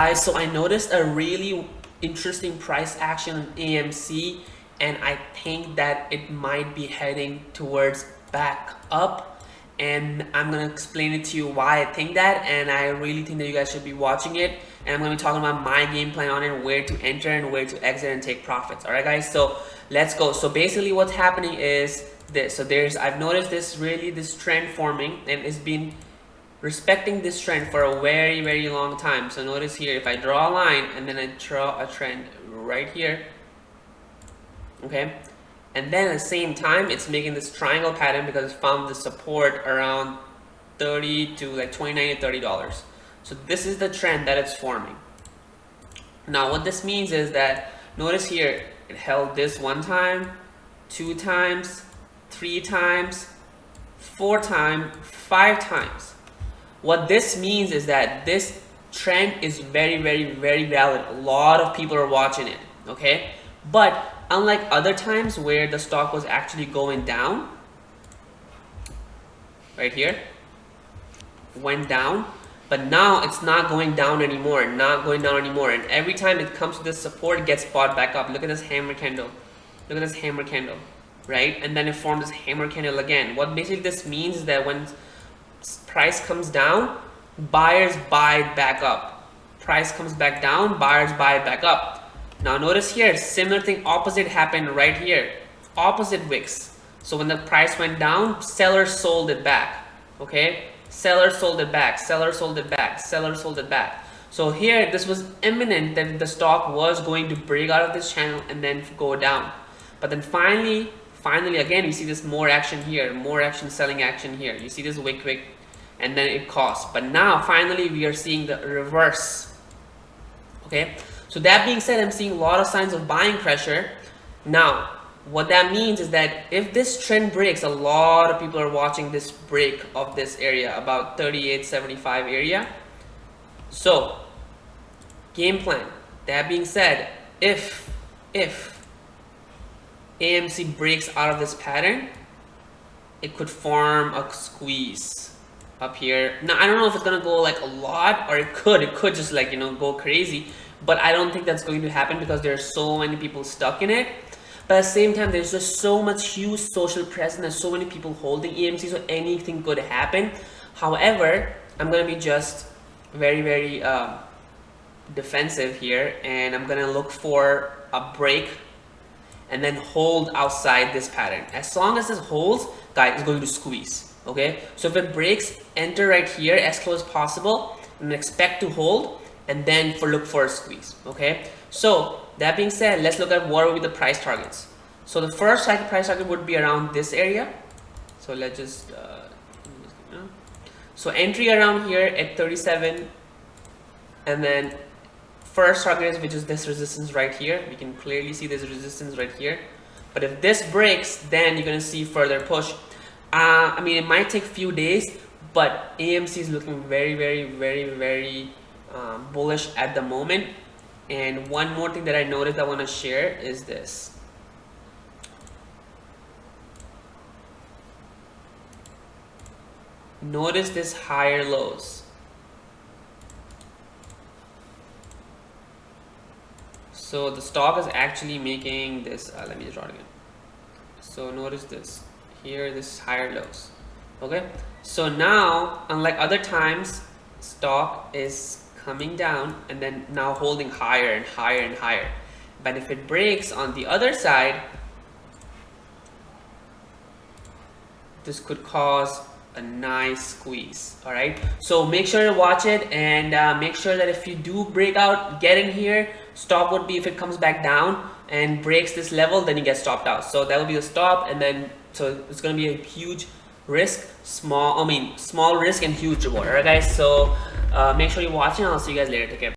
Guys, so I noticed a really interesting price action on AMC, and I think that it might be heading towards back up, and I'm gonna explain it to you why I think that, and I really think that you guys should be watching it, and I'm gonna be talking about my game plan on it, where to enter and where to exit and take profits. All right, guys, so let's go. So basically what's happening is this. So I've noticed this trend forming, and it's been respecting this trend for a very long time. So notice here, if I draw a line and then I draw a trend right here, okay, and then at the same time it's making this triangle pattern because it found the support around 30 to like 29 to $30. So this is the trend that it's forming. Now what this means is that, notice here, it held this one time, 2 times, 3 times, 4 times, 5 times. What this means is that this trend is very valid. A lot of people are watching it, okay? But unlike other times where the stock was actually going down, right here, went down, but now it's not going down anymore, and every time it comes to this support, it gets bought back up. Look at this hammer candle. Look at this hammer candle, right? And then it forms this hammer candle again. What basically this means is that when price comes down, buyers buy it back up. Price comes back down, buyers buy it back up. Now notice here, similar thing, opposite happened right here, opposite wicks. So when the price went down, sellers sold it back, okay? Seller sold it back, seller sold it back, seller sold it back. So here, this was imminent that the stock was going to break out of this channel and then go down. But then finally again, you see this more action here, more action, selling action here. You see this wick, and then it costs. But now finally we are seeing the reverse, okay? So that being said, I'm seeing a lot of signs of buying pressure. Now what that means is that if this trend breaks, a lot of people are watching this break of this area, about 38.75 area. So game plan, that being said, if AMC breaks out of this pattern, it could form a squeeze up here. Now I don't know if it's gonna go like a lot, or it could just like, you know, go crazy, but I don't think that's going to happen because there are so many people stuck in it. But at the same time, there's just so much huge social presence, there's so many people holding AMC, so anything could happen. However, I'm gonna be just very defensive here, and I'm gonna look for a break and then hold outside this pattern. As long as this holds, guys, it's going to squeeze, okay? So if it breaks, enter right here as close as possible and expect to hold, and then look for a squeeze, okay? So that being said, let's look at what will be the price targets. So the first price target would be around this area. So let's just, so entry around here at 37, and then first target is, which is this resistance right here. We can clearly see this resistance right here. But if this breaks, then you're gonna see further push. I mean, it might take a few days, but AMC is looking very bullish at the moment. And one more thing that I noticed I want to share is this. Notice this higher lows. So the stock is actually making this, let me just draw it again. So notice this, here, this higher lows, okay? So now, unlike other times, stock is coming down and then now holding higher and higher. But if it breaks on the other side, this could cause a nice squeeze. All right, so make sure to watch it, and make sure that if you do break out, get in here. Stop would be if it comes back down and breaks this level, then you get stopped out. So that will be the stop, and then so it's going to be a huge risk, small risk and huge reward. All right, guys, so make sure you're watching. I'll see you guys later. Take care.